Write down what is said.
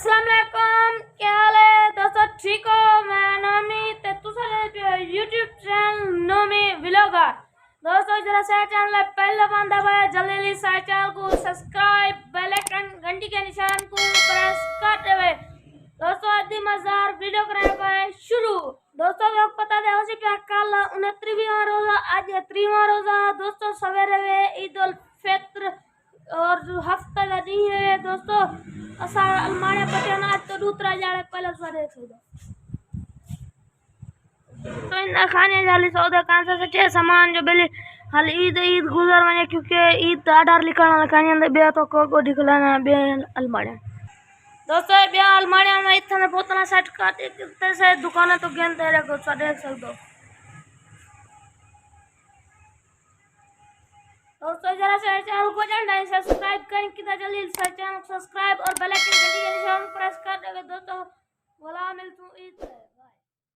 अस्सलाम वालेकुम, क्या हाल है दोस्तों? ठीक हो? मैं नोमी ते तुसा यूट्यूब चैनल नोमी व्लॉगर। दोस्तों जरा से चैनल पहले बंदा है जल्दी जल्दी से चैनल को सब्सक्राइब बेल आइकन घंटी के निशान को प्रेस कर देवे। दोस्तों आज दी मजेदार वीडियो कराने है शुरू। दोस्तों लोग पता दे उसी पे कल 29वां रोजा आज 30वां रोजा। दोस्तों सवेरे वे ईद उल फित्र और जो हफ्ता का दिन है दोस्तों असा अलमाड़े पटियाना आज तो दूसरा जाड़े पहले से देख सकते तो इन खाने जाली सौदे कांसा से चे सामान जो बेली हाल ईद ईद गुजर वने क्योंकि ईद आडार लिखना खाने अंदर बे तो को दिखलाना बे अलमाड़े। दोस्तों बे अलमाड़े में इतने बोतल सेट कर कितने से दुकान तो गेंद दे रखो सा देख सकते हो। दोस्तों जरा से चैनल को जाना सब्सक्राइब करें कितना जल्दी से चैनल सब्सक्राइब और बेल आइकन घंटी के निशान प्रेस कर देवे। दोस्तों बोला मिलूं ईद।